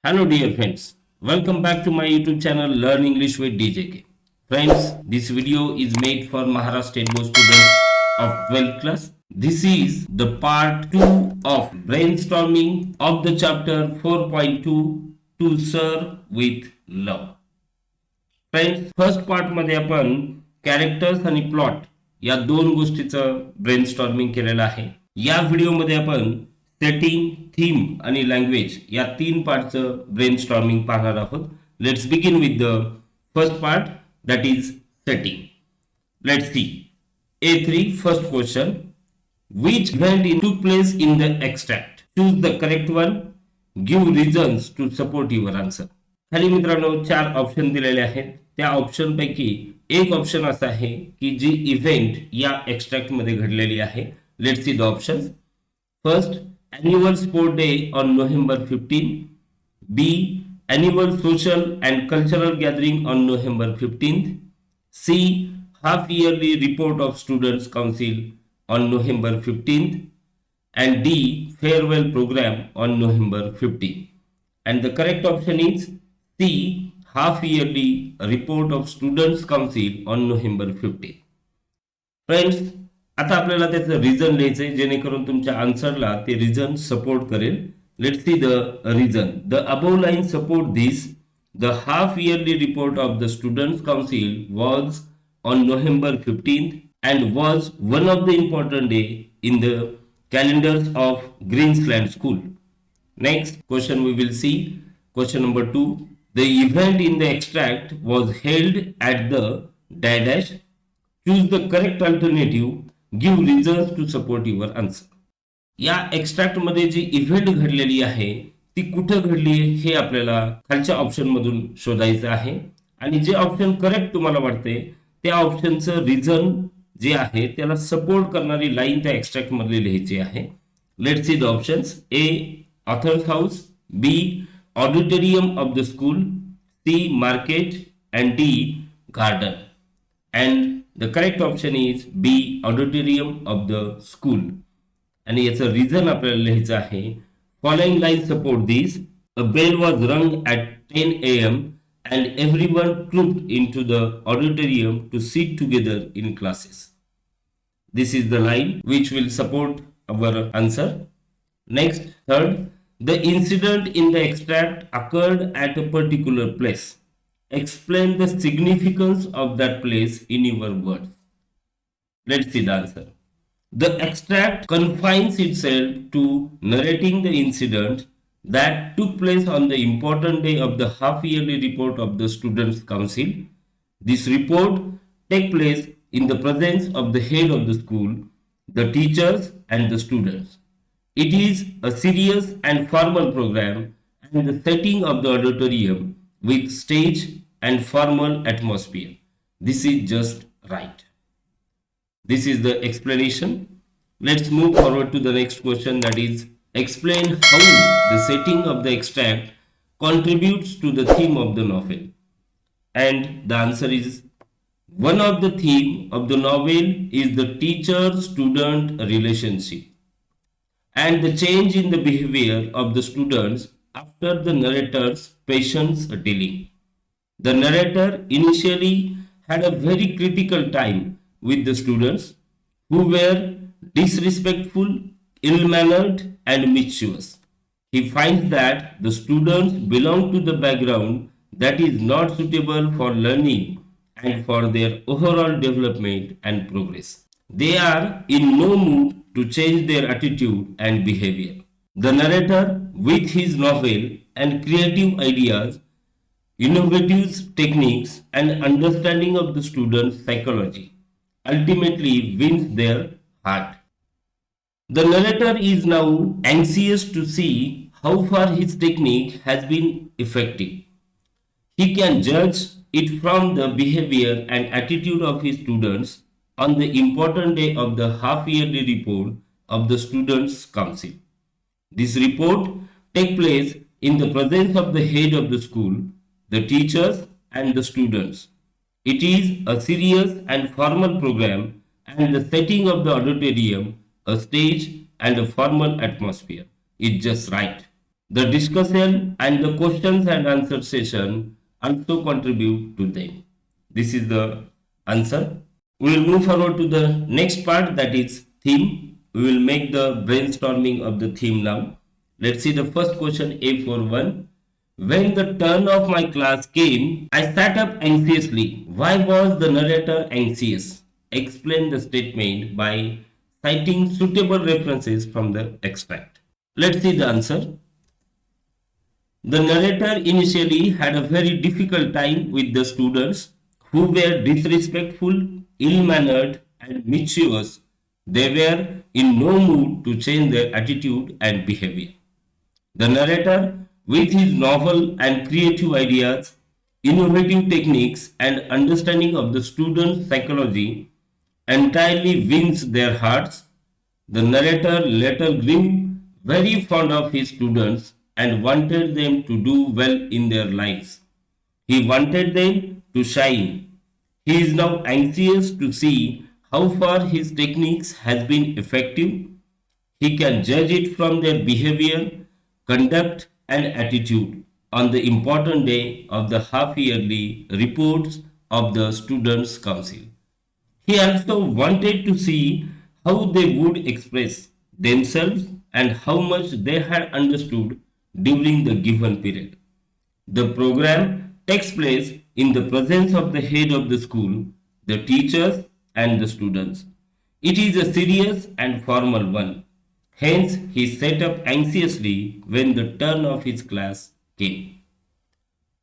Hello dear friends, welcome back to my YouTube channel Learn English with DJK. Friends, this video is made for Maharashtra State Board students of 12th class. This is the part 2 of brainstorming of the chapter 4.2 to serve with love. Friends first part मध्ये आपण characters आणि plot या दोन गोष्टीचं brainstorming केलेलं आहे. या व्हिडिओमध्ये आपण सेटिंग, थीम आणि लँग्वेज या तीन पार्टचं ब्रेनस्टॉर्मिंग पाहणार आहोत. Let's begin with the first part, that is setting. Let's see A3 first question. Which event took place in the extract? Choose the correct one. Give reasons to support your answer. खाली मित्रांनो चार option दिलेले आहेत. त्या option पैकी एक option असा आहे की जी इव्हेंट या एक्स्ट्रॅक्ट मध्ये घडलेली आहे. Let's see the options. First, annual sport day on November 15. B, annual social and cultural gathering on November 15th. C, half yearly report of students council on November 15th. And D, farewell program on November 15th. And the correct option is C, half yearly report of students council on November 15th. Friends, आता आपल्याला त्याचं reason लिहायचंय जेणेकरून तुमच्या आन्सरला ते reason support करेल. Let's see the reason. The above line support this. The half yearly report of the students council was on November 15th and was one of the important day in the calendars of Greensland School. Next question we will see. Question number 2. The event in the extract was held at the dash. Choose the correct alternative. Give reasons to support your answer. या extract मध्ये जी event घडलेली आहे ती कुठं घडली हे आपल्याला खालच्या option मधून शोधायचं आहे. आणि जे ऑप्शन करेक्ट तुम्हाला वाटते त्या ऑप्शनचं रिझन जे आहे त्याला सपोर्ट करणारी लाईन त्या एक्स्ट्रॅक्ट मधली लिहायची आहे. Let's see the options. A, author's house. B, auditorium of the school. C, market. And D, garden. And the correct option is B, auditorium of the school. आणि याचं reason आपल्याला लिहायचं आहे. Following lines support this. A bell was rung at 10 a.m. and everyone trooped into the auditorium to sit together in classes. This is the line which will support our answer. Next, third, the incident in the extract occurred at a particular place. Explain the significance of that place in your words. Let's see the answer. The extract confines itself to narrating the incident that took place on the important day of the half-yearly report of the Students' Council. This report takes place in the presence of the head of the school, the teachers, and the students. It is a serious and formal program and the setting of the auditorium with stage and formal atmosphere. This is just right. This is the explanation. Let's move forward to the next question, that is explain how the setting of the extract contributes to the theme of the novel. And the answer is one of the theme of the novel is the teacher-student relationship and the change in the behavior of the students after the narrator's patience dealing. The narrator initially had a very critical time with the students who were disrespectful, ill-mannered, and mischievous. He finds that the students belong to the background that is not suitable for learning and for their overall development and progress. They are in no mood to change their attitude and behavior. The narrator, with his novel and creative ideas, innovative techniques, and understanding of the student's psychology, ultimately wins their heart. The narrator is now anxious to see how far his technique has been effective. He can judge it from the behavior and attitude of his students on the important day of the half-yearly report of the Students' Council. This report takes place in the presence of the head of the school, the teachers, and the students. It is a serious and formal program, and the setting of the auditorium, a stage, and a formal atmosphere is just right. The discussion and the questions and answer session also contribute to them. This is the answer. We will move forward to the next part, that is theme. We will make the brainstorming of the theme now. Let's see the first question, A for 1. When the turn of my class came, I sat up anxiously. Why was the narrator anxious? Explain the statement by citing suitable references from the extract. Let's see the answer. The narrator initially had a very difficult time with the students who were disrespectful, ill mannered, and mischievous. They were in no mood to change their attitude and behavior. The narrator, with his novel and creative ideas, innovative techniques, and understanding of the students' psychology, entirely wins their hearts. The narrator later grew very fond of his students and wanted them to do well in their lives. He wanted them to shine. He is now anxious to see how far his techniques has been effective. He can judge it from their behavior, conduct, and attitude on the important day of the half yearly reports of the Students' Council. He also wanted to see how they would express themselves and how much they had understood during the given period. The program takes place in the presence of the head of the school, the teachers, and the students. It is a serious and formal one. Hence, he sat up anxiously when the turn of his class came.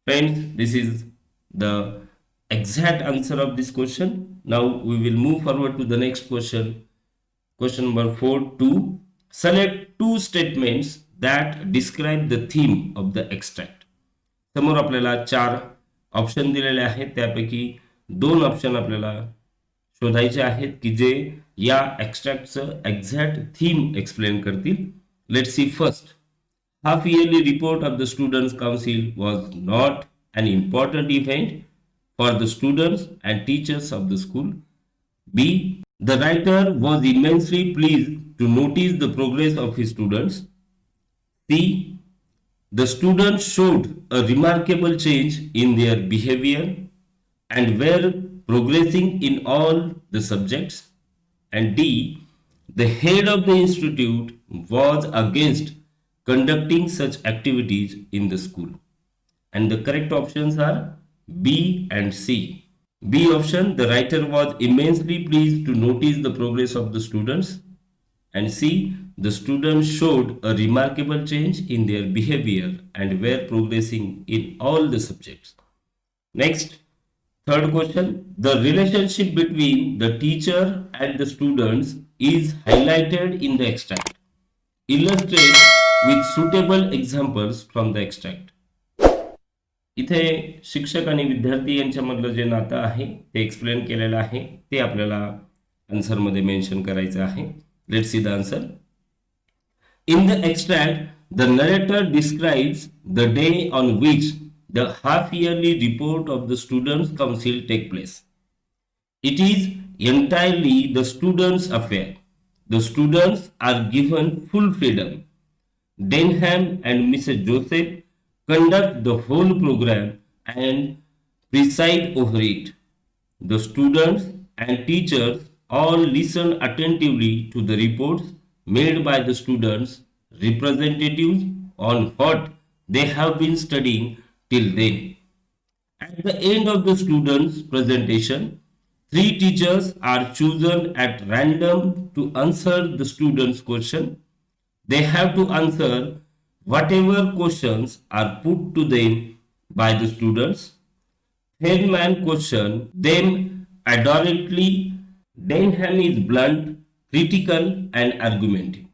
Friends, this is the exact answer of this question. Now we will move forward to the next question. Question number 4 2. Select two statements that describe the theme of the extract. समोर आपल्याला 4 option दिलेले आहेत, त्यापैकी 2 option आपल्याला शोधायचे आहेत की जे या एक्स्ट्रॅक्टचं एक्झॅक्ट थीम एक्सप्लेन करतील. Let's see first. Half yearly report of the Students' Council was not an important event for the students and teachers of the school. B. The writer was immensely pleased to notice the progress of his students. C. The students showed a remarkable change in their behavior and were progressing in all the subjects. And D. The head of the institute was against conducting such activities in the school. And the correct options are B and C. B option, the writer was immensely pleased to notice the progress of the students. And C, the students showed a remarkable change in their behavior and were progressing in all the subjects. Next, third question, the relationship between the teacher and the students is highlighted in the extract. Illustrate with suitable examples from the extract. इथे शिक्षक आणि विद्यार्थी यांच्यामधलं जे नातं आहे ते explain केलेलं आहे, ते आपल्याला आन्सरमध्ये मेन्शन करायचं आहे. Let's see the answer. In the extract, the narrator describes the day on which the half-yearly report of the Students' Council take place. It is entirely the students' affair. The students are given full freedom. Denham and Mrs. Joseph conduct the whole program and preside over it. The students and teachers all listen attentively to the reports made by the students' representatives on what they have been studying till then. At the end of the students' presentation, 3 teachers are chosen at random to answer the students' question. They have to answer whatever questions are put to them by the students. Headman question them adroitly. Denham is blunt, critical, and argumentative.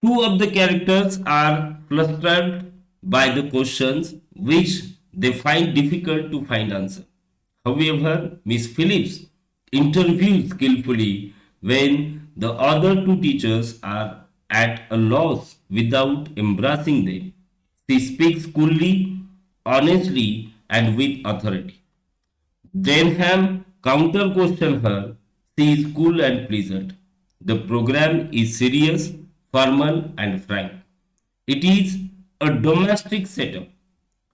2 of the characters are flustered by the questions which they find difficult to find answer. However, Miss Phillips interviews skillfully when the other 2 teachers are at a loss without embarrassing them. She speaks coolly, honestly, and with authority. Denham counter question her. She is cool and pleasant. The program is serious, formal, and frank. It is a domestic setup.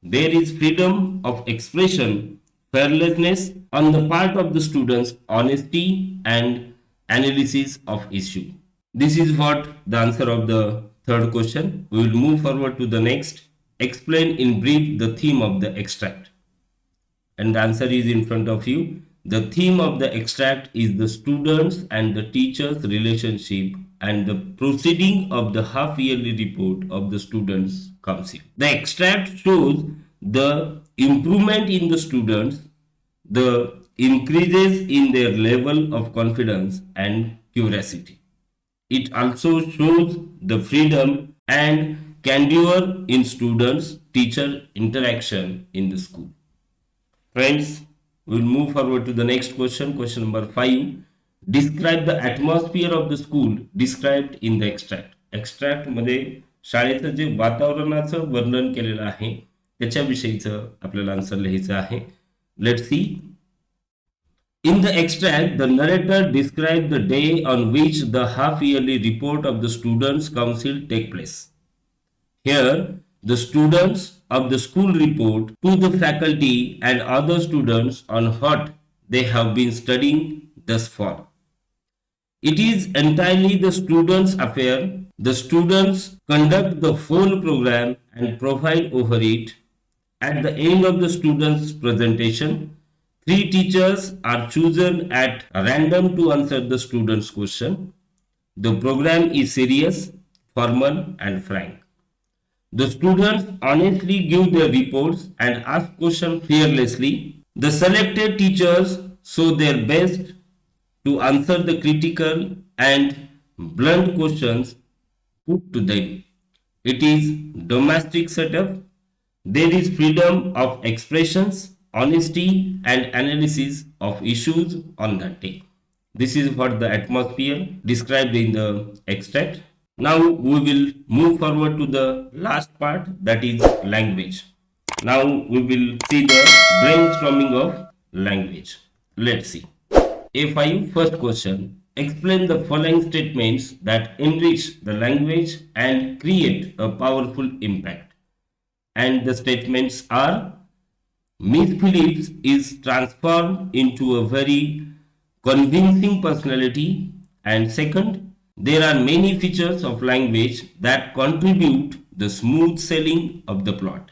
There is freedom of expression, fearlessness on the part of the students, honesty and analysis of issue. This is what the answer of the third question. We will move forward to the next. Explain in brief the theme of the extract. And the answer is in front of you. The theme of the extract is the students and the teachers relationship and the proceeding of the half yearly report of the students council. The extract shows the improvement in the students, the increases in their level of confidence and curiosity. It also shows the freedom and candor in students teacher interaction in the school. Friends, we will move forward to the next question. Question number 5. Describe the atmosphere of the school described in the extract. Extract मध्ये शाळेचं जे वातावरणाचं वर्णन केलेलं आहे त्याच्याविषयीचं आपल्याला answer लिहायचं आहे. Let's C. In the extract, the narrator described the day on which the half-yearly report of the Students' Council take place. Here, the students of the school report to the faculty and other students on what they have been studying thus far. It is entirely the students' affair. The students conduct the whole program and provide over it. At the end of the students' presentation, 3 teachers are chosen at random to answer the students' question. The program is serious, formal, and frank. The students honestly give their reports and ask questions fearlessly. The selected teachers show their best to answer the critical and blunt questions put to them. It is domestic setup. There is freedom of expressions, honesty and analysis of issues on that day. This is what the atmosphere described in the extract. Now we will move forward to the last part, that is language. Now we will see the brainstorming of language. Let's see. A5 first question. Explain the following statements that enrich the language and create a powerful impact. And the statements are: Miss Phillips is transformed into a very convincing personality. And second, there are many features of language that contribute the smooth sailing of the plot.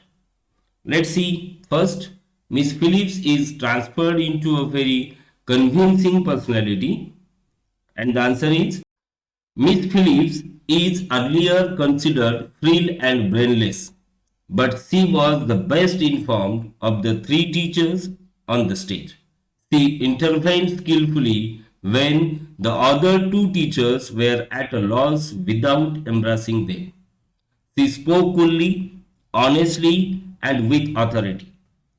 Let's see. First, Miss Phillips is transferred into a very convincing personality. And the answer is, Miss Phillips is earlier considered frail and brainless, but she was the best informed of the 3 teachers on the stage. She intervened skillfully when the other 2 teachers were at a loss without embarrassing them. She spoke coolly, honestly, and with authority.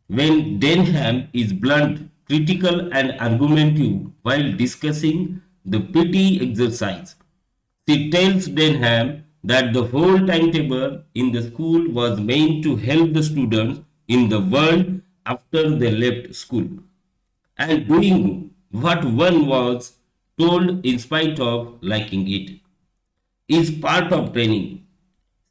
When Denham is blunt, critical, and argumentative while discussing the PT exercise, she tells Denham that the whole timetable in the school was meant to help the students in the world after they left school, and doing what one was told in spite of liking it is part of training.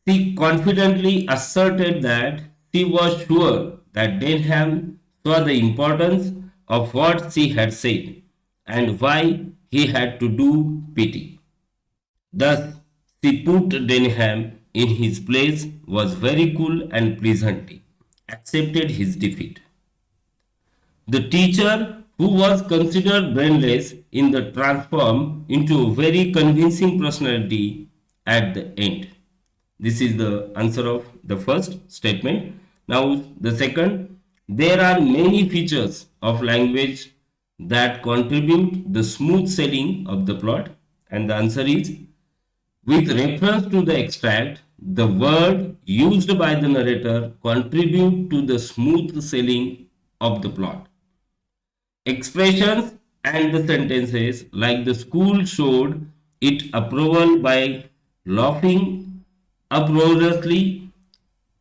She confidently asserted that she was sure that Denham saw the importance of what she had said and why he had to do PT. Thus, she put Denham in his place, was very cool and pleasantly accepted his defeat. The teacher who was considered brainless in the transformed into a very convincing personality at the end. This is the answer of the first statement. Now the second, there are many features of language that contribute the smooth sailing of the plot, and the answer is, with reference to the extract, the word used by the narrator contribute to the smooth sailing of the plot. Expressions and the sentences like the school showed it approval by laughing uproariously.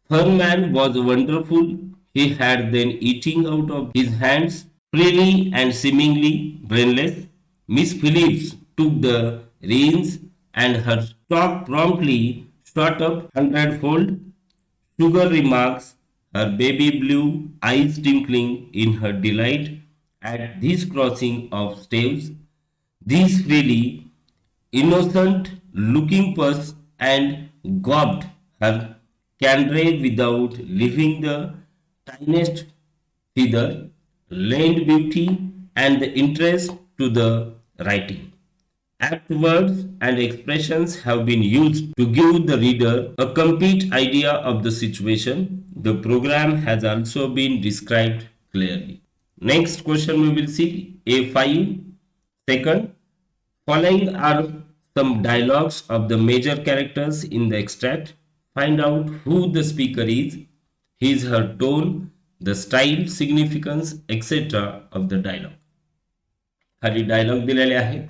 Furman was wonderful. He had then eating out of his hands freely and seemingly brainless. Miss Phillips took the reins and her talk promptly shot up hundredfold. Sugar remarks, her baby blue eyes twinkling in her delight at this crossing of staves. These freely innocent looking purse and gobbed her candre without leaving the tiniest feather, lent beauty and the interest to the writing. Apt words and expressions have been used to give the reader a complete idea of the situation. The program has also been described clearly. Next question we will see A5. Second, following are some dialogues of the major characters in the extract. Find out who the speaker is, his her tone, the style, significance, etc. of the dialogue. खाली dialogue दिलेले आहेत.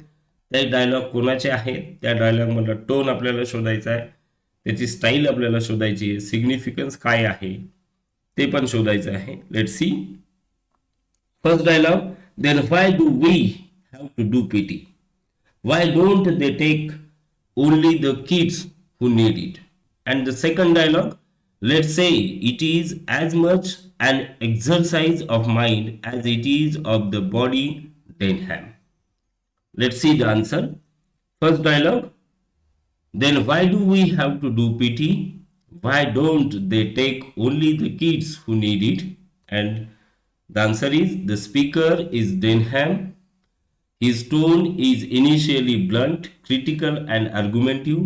ते dialogue कोणाचे आहेत, त्या dialogue मधला tone आपल्याला शोधायचा आहे, त्याची स्टाईल आपल्याला शोधायची आहे, सिग्निफिकन्स काय आहे ते पण शोधायचं आहे. Let's see. First dialogue, then why do we have to do PT? Why don't they take only the kids who need it? And the second dialogue, let's say it is as much an exercise of mind as it is of the body, Denham. Let's see the answer. First dialogue, then why do we have to do PT? Why don't they take only the kids who need it? And the answer is the speaker is Denham. His tone is initially blunt, critical, and argumentative.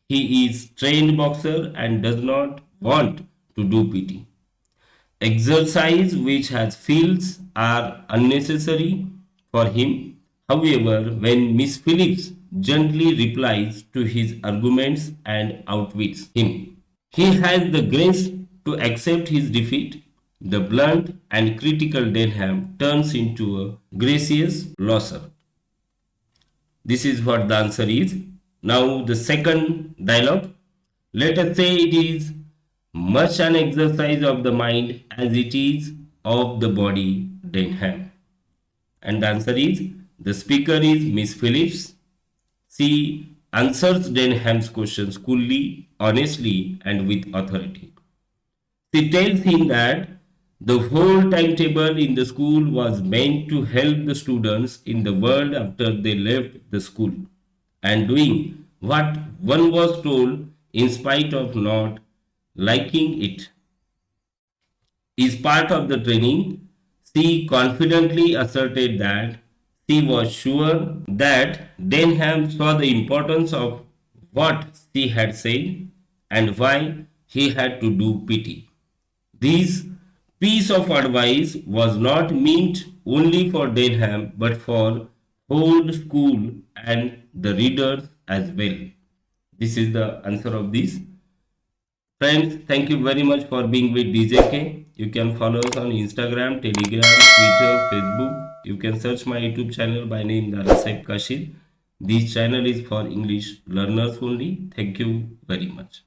He is trained boxer and does not want to do PT. Exercise which has fields are unnecessary for him. However, when Miss Phillips gently replies to his arguments and outwits him, he has the grace to accept his defeat. The blunt and critical Denham turns into a gracious losser. This is what the answer is. Now the second dialogue. Let us say it is much an exercise of the mind as it is of the body, Denham. And the answer is the speaker is Miss Phillips. She answers Denham's questions coolly, honestly, and with authority. She tells him that the whole timetable in the school was meant to help the students in the world after they left the school, and doing what one was told in spite of not liking it is part of the training. She confidently asserted that she was sure that Denham saw the importance of what she had said and why he had to do PT. This piece of advice was not meant only for Denham but for whole school and the readers as well. This is the answer of this. Friends, thank you very much for being with DJK. You can follow us on Instagram, Telegram, Twitter, Facebook. You can search my YouTube channel by name Dara Saib Kashid. This channel is for English learners only. Thank you very much.